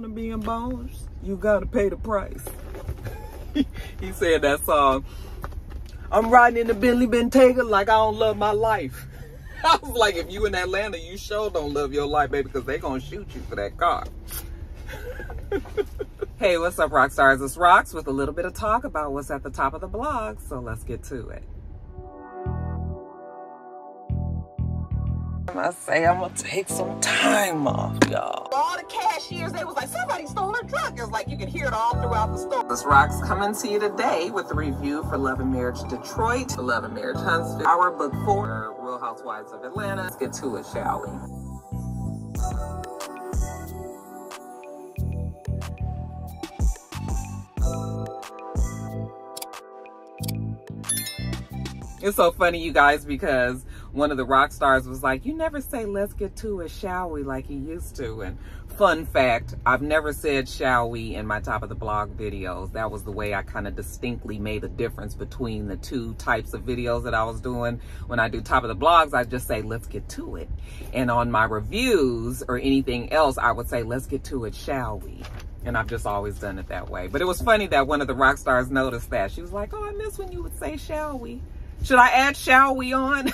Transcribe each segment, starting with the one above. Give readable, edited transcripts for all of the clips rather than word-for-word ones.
want to be in Bones, you got to pay the price. He said that song. I'm riding in the Bentley Bentayga like I don't love my life. I was like, if you in Atlanta, you sure don't love your life, baby, because they going to shoot you for that car. Hey, what's up, Roxstars? It's Rox with a little bit of talk about what's at the top of the blog, so let's get to it. I say I'm gonna take some time off, y'all. All the cashiers, they was like, somebody stole her truck. It's like you can hear it all throughout the store. This Rox coming to you today with a review for Love and Marriage Detroit, Love and Marriage Huntsville, our book 4, Real Housewives of Atlanta. Let's get to it, shall we? It's so funny, you guys, because one of the rock stars was like, you never say, let's get to it, shall we, like you used to. And fun fact, I've never said shall we in my top of the blog videos. That was the way I kind of distinctly made a difference between the two types of videos that I was doing. When I do top of the blogs, I just say, let's get to it. And on my reviews or anything else, I would say, let's get to it, shall we? And I've just always done it that way. But it was funny that one of the rock stars noticed that. She was like, oh, I miss when you would say shall we. Should I add shall we on?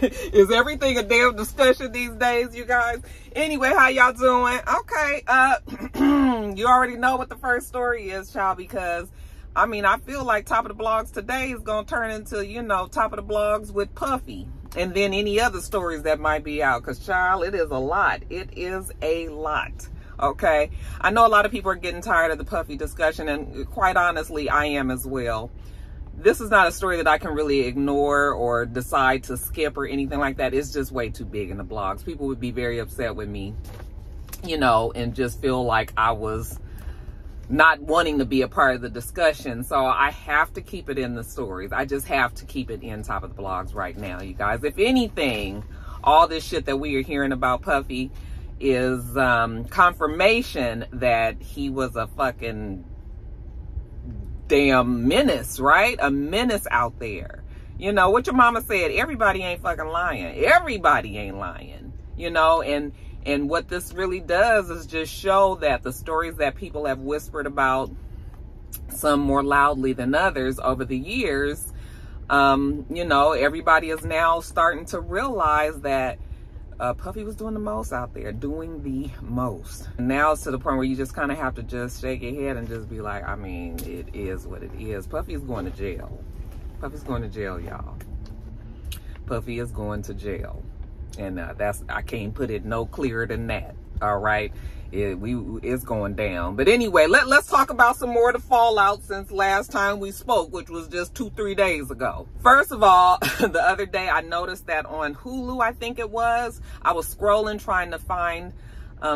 Is everything a damn discussion these days, you guys? Anyway, how y'all doing? Okay, you already know what the first story is, child, because, I mean, I feel like top of the blogs today is going to turn into, you know, top of the blogs with Puffy. And then any other stories that might be out, because, child, it is a lot. It is a lot. Okay? I know a lot of people are getting tired of the Puffy discussion, and quite honestly, I am as well. This is not a story that I can really ignore or decide to skip or anything like that. It's just way too big in the blogs. People would be very upset with me, you know, and just feel like I was not wanting to be a part of the discussion. So I have to keep it in the stories. I just have to keep it in top of the blogs right now, you guys. If anything, all this shit that we are hearing about Puffy is confirmation that he was a fucking damn menace, right? A menace out there. You know, what your mama said, everybody ain't fucking lying. Everybody ain't lying, you know, and what this really does is just show that the stories that people have whispered about, some more loudly than others over the years, you know, everybody is now starting to realize that Puffy was doing the most out there, doing the most. Now it's to the point where you just kind of have to just shake your head and just be like, I mean, it is what it is. Puffy is going to jail. Puffy's going to jail, y'all. Puffy is going to jail. And I can't put it no clearer than that. All right. It's going down. But anyway, let's talk about some more of the fallout since last time we spoke, which was just 2-3 days ago. First of all, the other day I noticed that on Hulu, I think it was, I was scrolling trying to find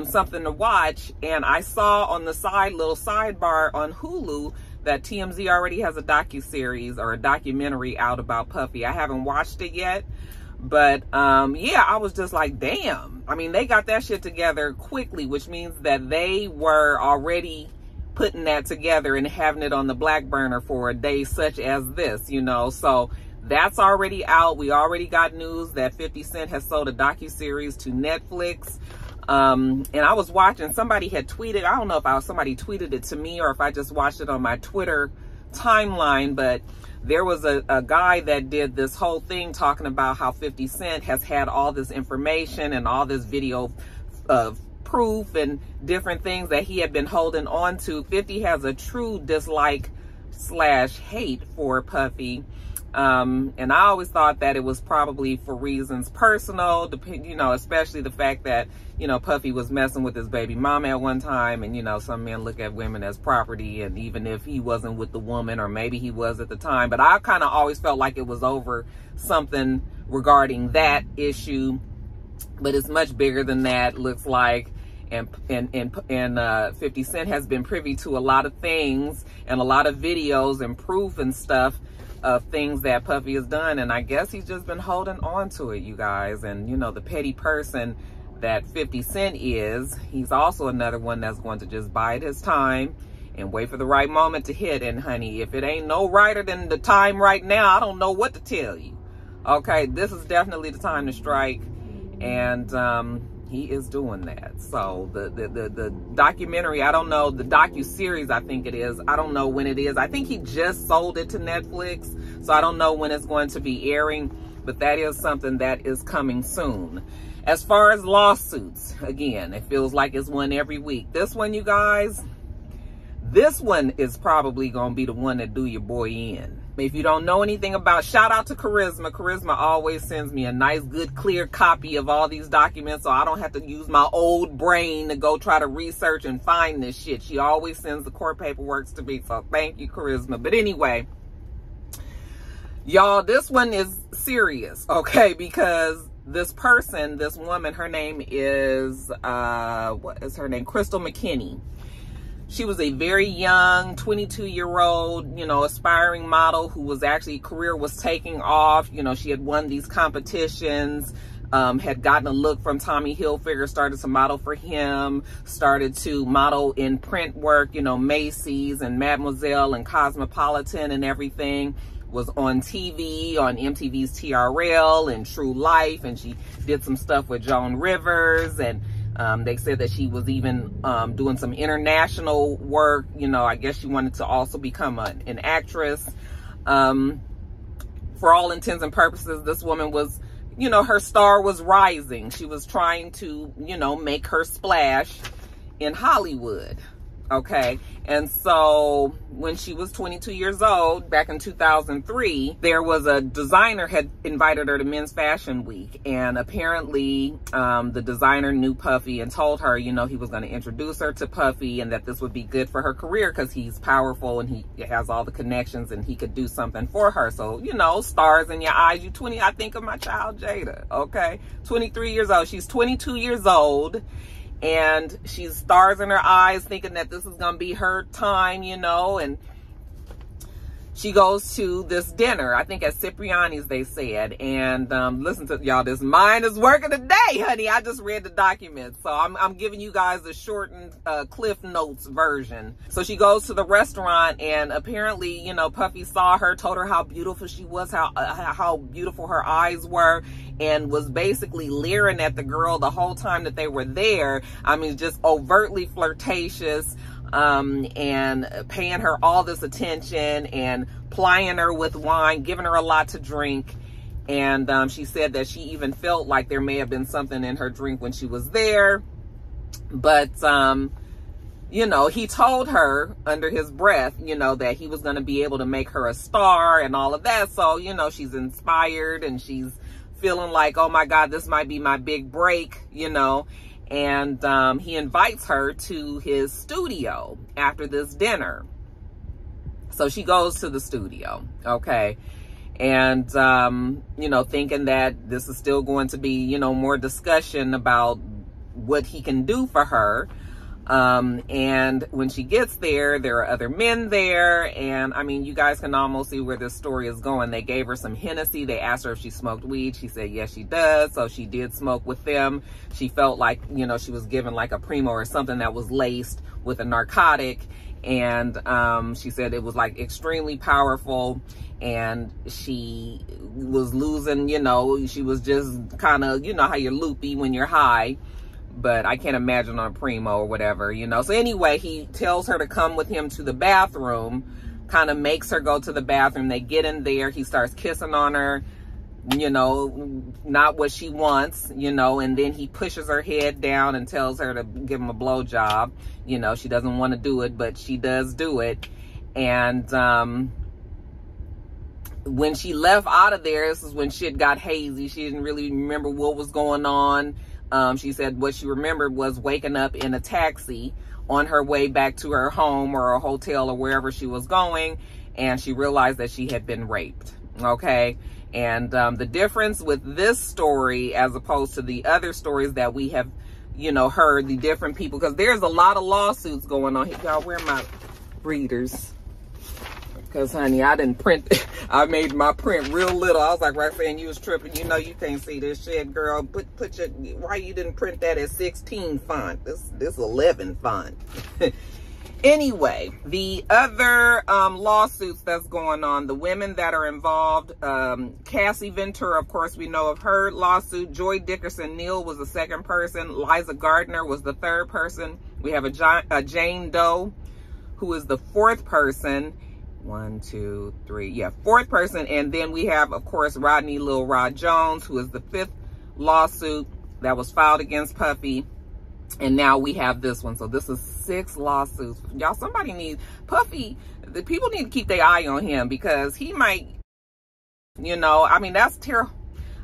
something to watch, and I saw on the little sidebar on Hulu that TMZ already has a docuseries or a documentary out about Puffy. I haven't watched it yet. But, yeah, I was just like, damn. I mean, they got that shit together quickly, which means that they were already putting that together and having it on the black burner for a day such as this, you know. So that's already out. We already got news that 50 Cent has sold a docuseries to Netflix. And I was watching, somebody had tweeted, I don't know if somebody tweeted it to me or if I just watched it on my Twitter timeline, but there was a guy that did this whole thing talking about how 50 Cent has had all this information and all this video proof and different things that he had been holding on to. 50 has a true dislike / hate for Puffy. And I always thought that it was probably for reasons personal, you know, especially the fact that, you know, Puffy was messing with his baby mama at one time. And, you know, some men look at women as property. And even if he wasn't with the woman, or maybe he was at the time, but I kind of always felt like it was over something regarding that issue. But it's much bigger than that, looks like. And 50 Cent has been privy to a lot of things and a lot of videos and proof and stuff of things that Puffy has done, and I guess he's just been holding on to it, you guys. And you know, the petty person that 50 Cent is, he's also another one that's going to just bide his time and wait for the right moment to hit. And honey, if it ain't no righter than the time right now, I don't know what to tell you. Okay, this is definitely the time to strike. And He is doing that. So the documentary, I don't know, the docuseries, I think it is. I don't know when it is. I think he just sold it to Netflix. So I don't know when it's going to be airing, but that is something that is coming soon. As far as lawsuits, again, it feels like it's one every week. This one, you guys, this one is probably going to be the one that do your boy in. If you don't know anything about, shout out to Charisma. Charisma always sends me a nice, good, clear copy of all these documents, so I don't have to use my old brain to go try to research and find this shit. She always sends the court paperwork to me, so thank you, Charisma. But anyway, y'all, this one is serious, okay? Because this person, this woman, her name is, what is her name? Crystal McKinney. She was a very young 22-year-old, you know, aspiring model who was actually, career was taking off. You know, she had won these competitions, had gotten a look from Tommy Hilfiger, started to model for him, started to model in print work, you know, Macy's and Mademoiselle and Cosmopolitan and everything. Was on TV, on MTV's TRL and True Life, and she did some stuff with Joan Rivers, and they said that she was even doing some international work. You know, I guess she wanted to also become an actress. For all intents and purposes, this woman was, you know, her star was rising. She was trying to, you know, make her splash in Hollywood. Okay, and so when she was 22 years old, back in 2003, there was a designer had invited her to Men's Fashion Week, and apparently the designer knew Puffy and told her, you know, he was going to introduce her to Puffy and that this would be good for her career because he's powerful and he has all the connections and he could do something for her. So, you know, stars in your eyes. You 20, I think of my child Jada, okay? 23 years old. She's 22 years old. And she's stars in her eyes, thinking that this is going to be her time, you know, and she goes to this dinner, I think at Cipriani's, they said, and listen to y'all, this mind is working today, honey. I just read the document, so I'm giving you guys the shortened Cliff Notes version. So she goes to the restaurant, and apparently, you know, Puffy saw her, told her how beautiful she was, how beautiful her eyes were, and was basically leering at the girl the whole time that they were there. I mean, just overtly flirtatious, and paying her all this attention and plying her with wine, giving her a lot to drink. And she said that she even felt like there may have been something in her drink when she was there. But, you know, he told her under his breath, you know, that he was going to be able to make her a star and all of that. So, you know, she's inspired and she's feeling like, oh my God, this might be my big break, you know. And he invites her to his studio after this dinner. So she goes to the studio, okay? And, you know, thinking that this is still going to be, you know, more discussion about what he can do for her. And when she gets there, there are other men there. And I mean, you guys can almost see where this story is going. They gave her some Hennessy. They asked her if she smoked weed. She said, yes, she does. So she did smoke with them. She felt like, you know, she was given like a Primo or something that was laced with a narcotic. And, she said it was like extremely powerful, and she was losing, you know, she was just kind of, you know, how you're loopy when you're high. But I can't imagine on a Primo or whatever, you know. So anyway, he tells her to come with him to the bathroom, kind of makes her go to the bathroom. They get in there. He starts kissing on her, you know, not what she wants, you know. And then he pushes her head down and tells her to give him a blowjob. You know, she doesn't want to do it, but she does do it. And when she left out of there, this is when shit got hazy. She didn't really remember what was going on. She said what she remembered was waking up in a taxi on her way back to her home or a hotel or wherever she was going, and she realized that she had been raped, okay? And the difference with this story as opposed to the other stories that we have, you know, heard, the different people, because there's a lot of lawsuits going on here. Y'all, where are my readers? Because, honey, I didn't print, I made my print real little. I was like, Roxanne, you was tripping. You know you can't see this shit, girl. Put your, why you didn't print that at 16 font? This 11 font. Anyway, the other lawsuits that's going on, the women that are involved, Cassie Ventura, of course, we know of her lawsuit. Joy Dickerson Neal was the second person. Liza Gardner was the third person. We have a Jane Doe, who is the fourth person. 1, 2, 3, yeah, fourth person. And then we have, of course, Rodney Lil Rod Jones, who is the fifth lawsuit that was filed against Puffy. And now we have this one. So this is 6 lawsuits. Y'all, somebody needs Puffy. The people need to keep their eye on him, because he might, you know, I mean, that's terrible.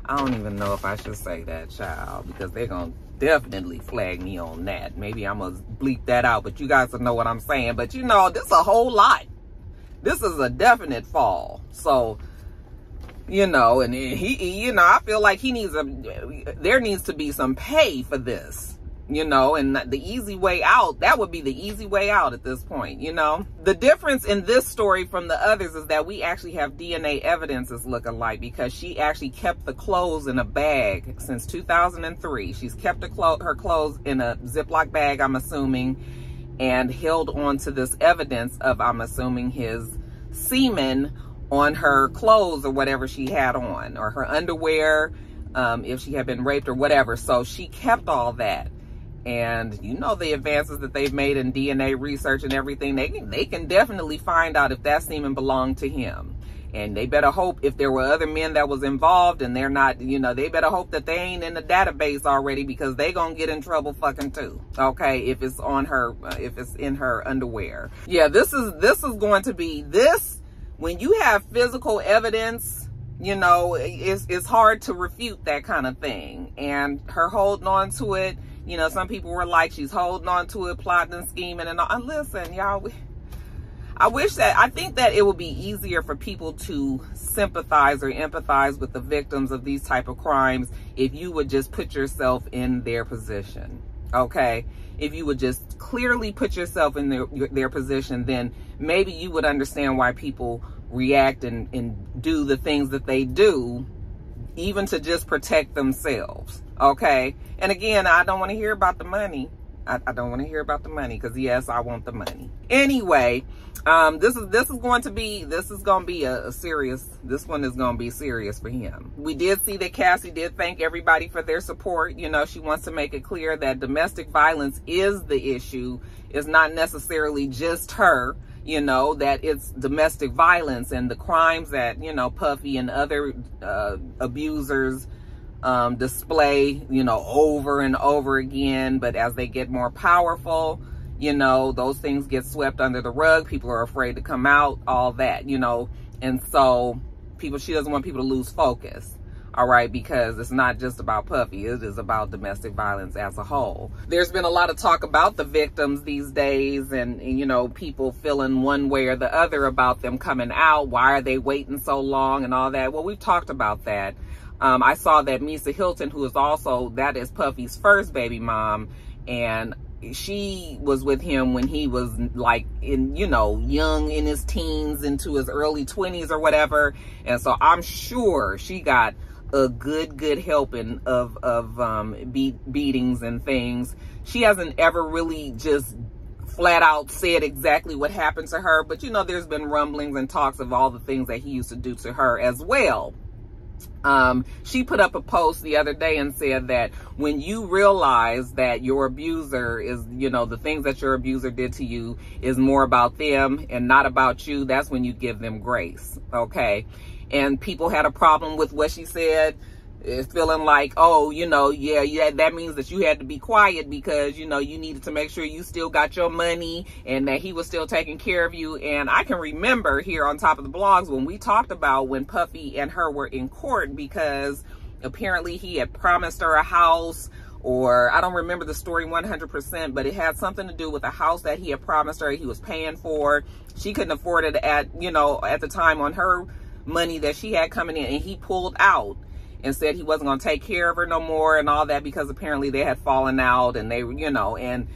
I don't even know if I should say that, child, because they're going to definitely flag me on that. Maybe I'm going to bleep that out, but you guys will know what I'm saying. But, you know, this is a whole lot. This is a definite fall. So, you know, and he, you know, I feel like he needs there needs to be some pay for this. You know, and the easy way out, that would be the easy way out at this point, you know. The difference in this story from the others is that we actually have DNA evidence is looking like, because she actually kept the clothes in a bag since 2003. She's kept her clothes in a Ziploc bag, I'm assuming, and held on to this evidence of, I'm assuming, his semen on her clothes or whatever she had on, or her underwear, if she had been raped or whatever. So she kept all that. And you know, the advances that they've made in DNA research and everything, they can definitely find out if that semen belonged to him. And they better hope, if there were other men that was involved and they're not, you know, they better hope that they ain't in the database already, because they gonna get in trouble fucking too. Okay, if it's on her, if it's in her underwear. Yeah, this is going to be this. When you have physical evidence, you know, it's hard to refute that kind of thing. And her holding on to it, you know, some people were like, she's holding on to it, plotting and scheming and all. And listen, y'all, I think that it would be easier for people to sympathize or empathize with the victims of these type of crimes if you would just put yourself in their position, okay? If you would just clearly put yourself in their position, then maybe you would understand why people react and do the things that they do, even to just protect themselves, okay? And again, I don't want to hear about the money. I don't want to hear about the money, because yes, I want the money. Anyway, this is going to be a serious, this one is going to be serious for him. We did see that Cassie did thank everybody for their support. You know, she wants to make it clear that domestic violence is the issue. It's not necessarily just her, you know, that it's domestic violence and the crimes that, you know, Puffy and other abusers display, you know, over and over again. But as they get more powerful, you know, those things get swept under the rug. People are afraid to come out, all that, you know. And so she doesn't want people to lose focus, all right, because it's not just about Puffy. It is about domestic violence as a whole. There's been a lot of talk about the victims these days, and you know, people feeling one way or the other about them coming out. Why are they waiting so long and all that? Well, we've talked about that. I saw that Mysa Hilton, who is also, that is Puffy's first baby mom, and she was with him when he was like in, you know, young, in his teens into his early 20s or whatever. And so I'm sure she got a good helping of beatings and things. She hasn't ever really just flat out said exactly what happened to her, but you know, there's been rumblings and talks of all the things that he used to do to her as well. She put up a post the other day and said that when you realize that your abuser is, you know, the things that your abuser did to you is more about them and not about you, that's when you give them grace, okay? And people had a problem with what she said, feeling like, oh, you know, yeah, that means that you had to be quiet because, you know, you needed to make sure you still got your money and that he was still taking care of you. And I can remember here on Top of the Blogs when we talked about when Puffy and her were in court, because apparently he had promised her a house, or I don't remember the story 100%, but it had something to do with a house that he had promised her he was paying for. She couldn't afford it at the time on her money that she had coming in, and he pulled out and said he wasn't going to take care of her no more and all that, because apparently they had fallen out and they, you know, and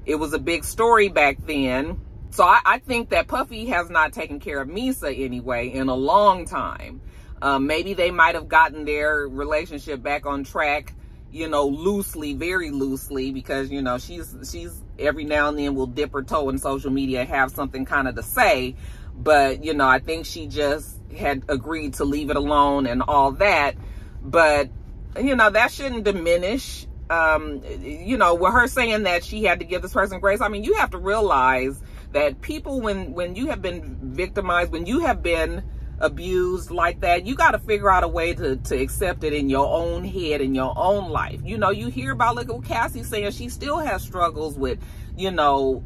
it was a big story back then. So I think that Puffy has not taken care of Mysa anyway in a long time. Maybe they might have gotten their relationship back on track, you know, loosely, very loosely, because, you know, she's every now and then will dip her toe in social media and have something kind of to say. But, you know, I think she just had agreed to leave it alone and all that. But, you know, that shouldn't diminish, you know, with her saying that she had to give this person grace. I mean, you have to realize that people, when you have been victimized, when you have been abused like that, you got to figure out a way to accept it in your own head, in your own life. You know, you hear about, look at what Cassie's saying, she still has struggles with, you know,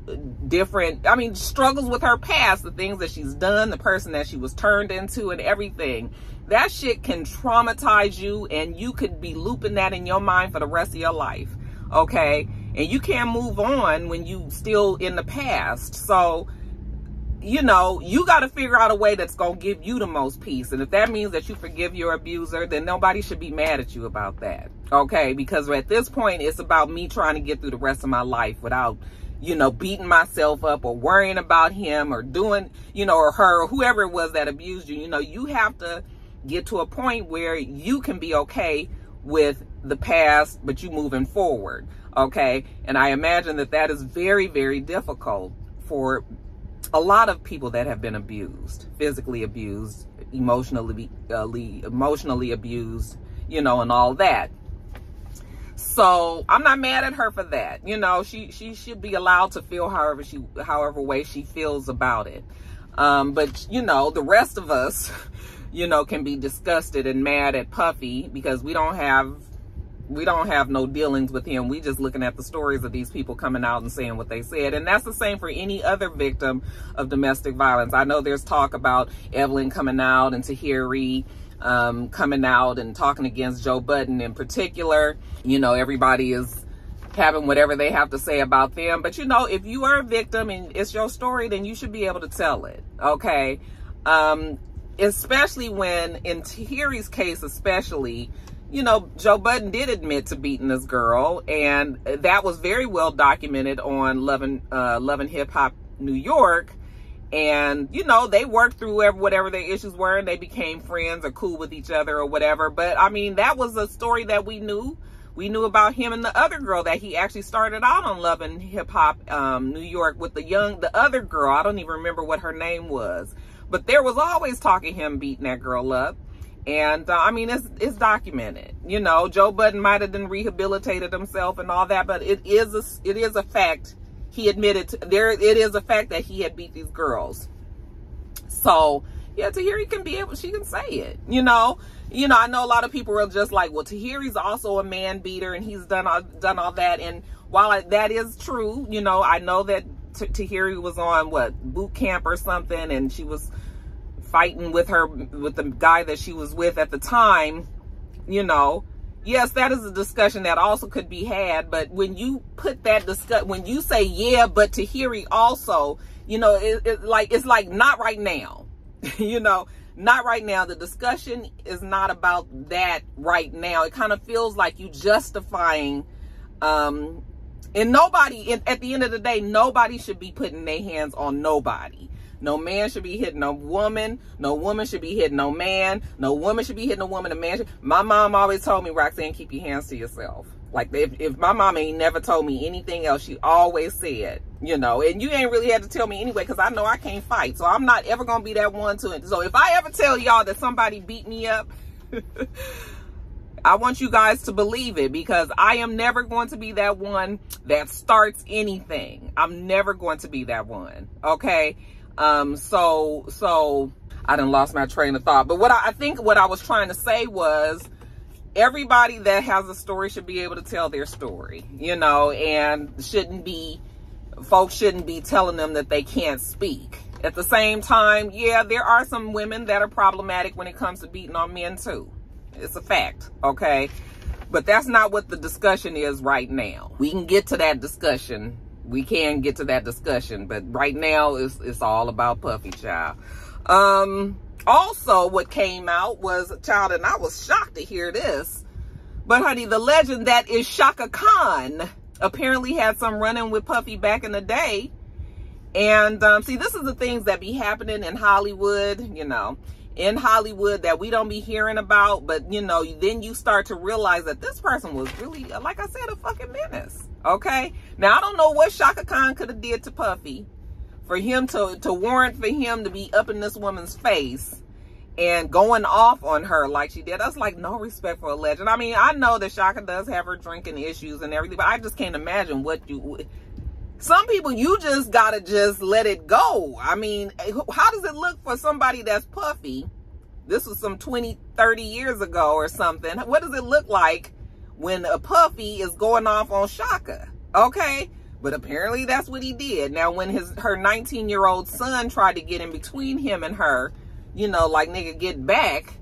struggles with her past, the things that she's done, the person that she was turned into and everything. That shit can traumatize you, and you could be looping that in your mind for the rest of your life, okay? And you can't move on when you still in the past. So, you know, you got to figure out a way that's going to give you the most peace. And if that means that you forgive your abuser, then nobody should be mad at you about that, okay? Because at this point, it's about me trying to get through the rest of my life without, you know, beating myself up or worrying about him or doing, you know, or her or whoever it was that abused you. You know, you have to get to a point where you can be okay with the past, but you moving forward, okay? And I imagine that that is very, very difficult for a lot of people that have been abused, physically abused, emotionally abused, you know, and all that. So I'm not mad at her for that. You know, she should be allowed to feel however way she feels about it. But, you know, the rest of us, you know, can be disgusted and mad at Puffy because we don't have no dealings with him. We just looking at the stories of these people coming out and saying what they said. And that's the same for any other victim of domestic violence. I know there's talk about Evelyn coming out and Tahiri coming out and talking against Joe Budden in particular. You know, everybody is having whatever they have to say about them. But, you know, if you are a victim and it's your story, then you should be able to tell it, okay? Especially when, in Tahiri's case especially, you know, Joe Budden did admit to beating this girl, and that was very well documented on Love and Hip Hop New York. And, you know, they worked through whatever their issues were, and they became friends or cool with each other or whatever. But, I mean, that was a story that we knew. We knew about him and the other girl that he actually started out on Love and Hip Hop New York with the other girl. I don't even remember what her name was. But there was always talk of him beating that girl up. And, I mean, it's documented. You know, Joe Budden might have been rehabilitated himself and all that, but it is a fact. He admitted it is a fact that he had beat these girls. So, yeah, Tahiri she can say it, you know. You know, I know a lot of people are just like, well, Tahiri's also a man beater and he's done all that. And while that is true, you know, I know that Tahiri was on boot camp or something, and she was fighting with the guy that she was with at the time, you know. Yes, that is a discussion that also could be had, but when you put that when you say, yeah, but Tahiri also, you know, it's like not right now, you know, not right now. The discussion is not about that right now. It kind of feels like you justifying, and nobody, at the end of the day, nobody should be putting their hands on nobody. No man should be hitting a woman. No woman should be hitting no man. No woman should be hitting a woman. A man should. My mom always told me, Roxanne, keep your hands to yourself. Like, if my mom ain't never told me anything else, she always said, you know, and you ain't really had to tell me anyway, because I know I can't fight. So I'm not ever going to be that one to. So if I ever tell y'all that somebody beat me up, I want you guys to believe it, because I am never going to be that one that starts anything. I'm never going to be that one. Okay. So I done lost my train of thought. But what I was trying to say was, everybody that has a story should be able to tell their story, you know, and folks shouldn't be telling them that they can't speak. At the same time, yeah, there are some women that are problematic when it comes to beating on men too. It's a fact, okay? But that's not what the discussion is right now. We can get to that discussion. We can get to that discussion, but right now it's all about Puffy, child. Also, what came out was, child, and I was shocked to hear this, but honey, the legend that is Shaka Khan apparently had some run-in with Puffy back in the day. And see, this is the things that be happening in Hollywood, you know. in Hollywood that we don't be hearing about, but you know, then you start to realize that this person was really, like I said, a fucking menace. Okay, now I don't know what Shaka Khan could have did to Puffy for him to warrant for him to be up in this woman's face and going off on her like she did. That's like no respect for a legend. I mean, I know that Shaka does have her drinking issues and everything, but I just can't imagine what you... Some people, you just gotta just let it go. I mean, how does it look for somebody that's Puffy? This was some 20, 30 years ago or something. What does it look like when a Puffy is going off on Shaka? Okay? But apparently that's what he did. Now, when her 19-year-old son tried to get in between him and her, you know, like, nigga, get back,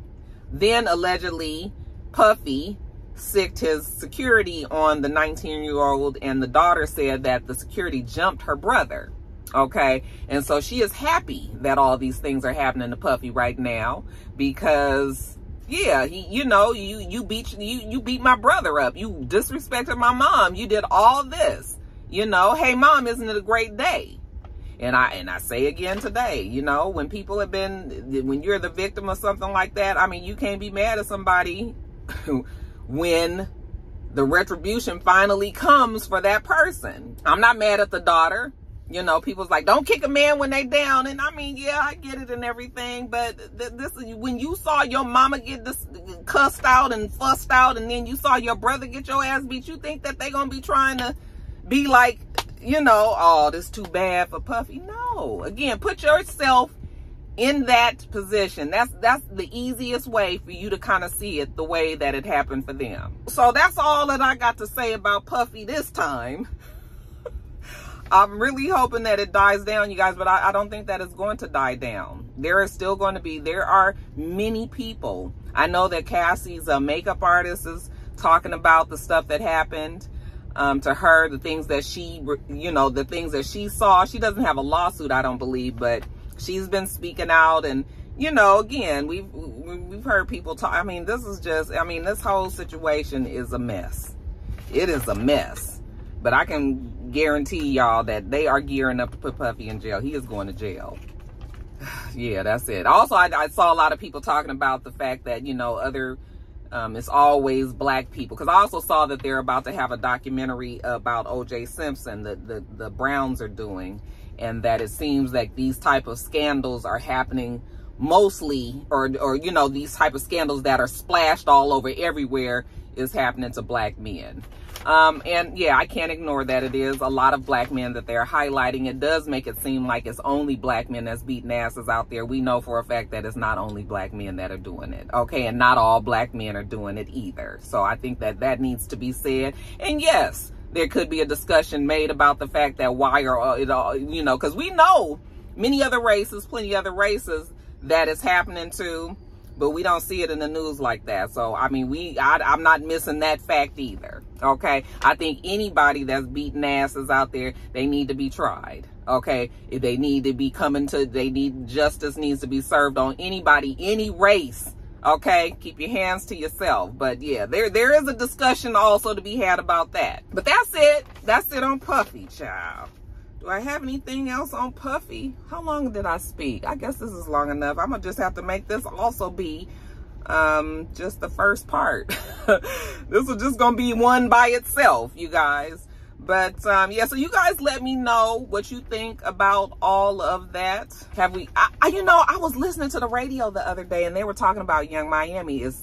then allegedly Puffy sicked his security on the 19-year-old, and the daughter said that the security jumped her brother. Okay, and so she is happy that all these things are happening to Puffy right now because, yeah, you know, you beat my brother up, you disrespected my mom, you did all this, you know. Hey mom, isn't it a great day? And I say again today, you know, when people have been, when you're the victim of something like that, I mean, you can't be mad at somebody when the retribution finally comes for that person. I'm not mad at the daughter. You know, people's like, don't kick a man when they down. And I mean, yeah, I get it and everything. But this is when you saw your mama get this cussed out and fussed out, and then you saw your brother get your ass beat, you think that they gonna be trying to be like, you know, oh, this too bad for Puffy. No, again, put yourself in that position. That's the easiest way for you to kind of see it the way that it happened for them. So that's all that I got to say about Puffy this time. I'm really hoping that it dies down, you guys, but I don't think that it's going to die down. There are many people. I know that Cassie's makeup artist is talking about the stuff that happened to her, the things that she, you know, the things that she saw. She doesn't have a lawsuit, I don't believe, but she's been speaking out. And, you know, again, we've heard people talk. I mean, this is just, I mean, this whole situation is a mess. It is a mess. But I can guarantee y'all that they are gearing up to put Puffy in jail. He is going to jail. Yeah, that's it. Also, I saw a lot of people talking about the fact that, you know, it's always black people. Because I also saw that they're about to have a documentary about O.J. Simpson that the Browns are doing. And that it seems like these type of scandals are happening mostly, or you know, these type of scandals that are splashed all over everywhere is happening to black men. And yeah, I can't ignore that it is a lot of black men that they're highlighting. It does make it seem like it's only black men that's beating asses out there. We know for a fact that it's not only black men that are doing it. Okay, and not all black men are doing it either. So I think that needs to be said. And yes, there could be a discussion made about the fact that why are it all, you know, because we know plenty other races that it's happening to, but we don't see it in the news like that. So, I mean, I'm not missing that fact either. Okay. I think anybody that's beating asses out there, they need to be tried. Okay. If they need to be justice needs to be served on anybody, any race. Okay, keep your hands to yourself. But yeah, there is a discussion also to be had about that. But that's it. That's it on Puffy, child. Do I have anything else on Puffy? How long did I speak? I guess this is long enough. I'm gonna just have to make this also be just the first part. This is just gonna be one by itself, you guys. But yeah, so you guys let me know what you think about all of that. You know, I was listening to the radio the other day and they were talking about Young Miami is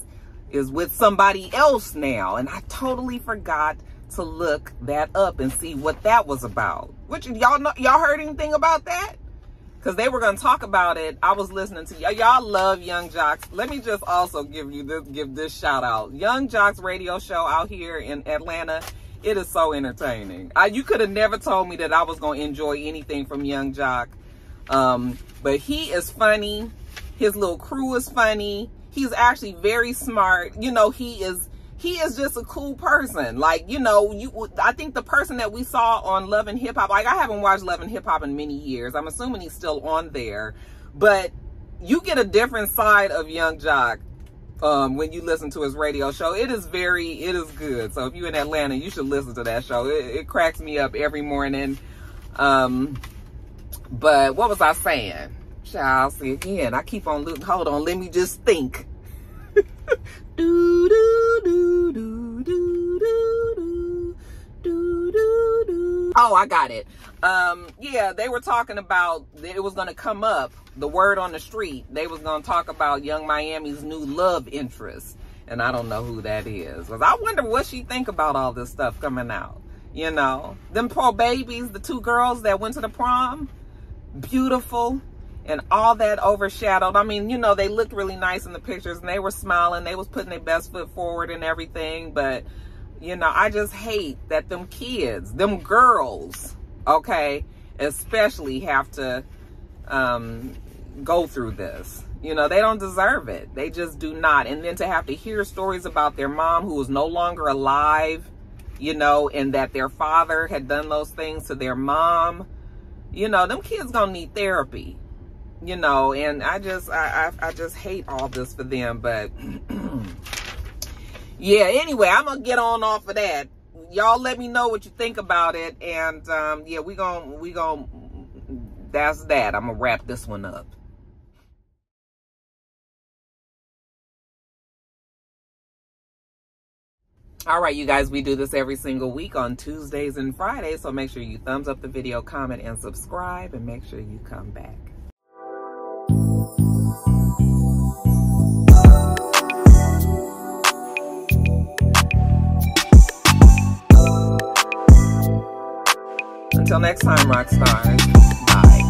with somebody else now, and I totally forgot to look that up and see what that was about. Y'all heard anything about that? Because they were going to talk about it. I was listening to y'all love Young Jock's. Let me just also give this shout out. Young Jock's radio show out here in Atlanta. It is so entertaining. You could have never told me that I was going to enjoy anything from Young Jock. But he is funny. His little crew is funny. He's actually very smart. You know, he is just a cool person. Like, you know, I think the person that we saw on Love and Hip Hop, like I haven't watched Love and Hip Hop in many years. I'm assuming he's still on there. But you get a different side of Young Jock when you listen to his radio show. It is good. So if you're in Atlanta, you should listen to that show. It cracks me up every morning. But what was I saying? Child, see again. I keep on looking. Hold on, let me just think. do do do do do do do do do. Oh, I got it. Yeah, they were talking about it was gonna come up. The word on the street. They was gonna talk about Young Miami's new love interest, and I don't know who that is. Cause I wonder what she think about all this stuff coming out. You know, them poor babies, the 2 girls that went to the prom, beautiful. And all that overshadowed. I mean, you know, they looked really nice in the pictures and they were smiling. They was putting their best foot forward and everything. But, you know, I just hate that them kids, them girls, okay, especially have to go through this. You know, they don't deserve it. They just do not. And then to have to hear stories about their mom who is no longer alive, you know, and that their father had done those things to their mom. You know, them kids gonna need therapy. You know, and I just hate all this for them. But yeah, anyway, I'm gonna get on off of that. Y'all let me know what you think about it. And yeah, we gon' that's that. I'm gonna wrap this one up. All right, you guys, we do this every single week on Tuesdays and Fridays. So make sure you thumbs up the video, comment, and subscribe, and make sure you come back. Until next time, Roxstars. Bye.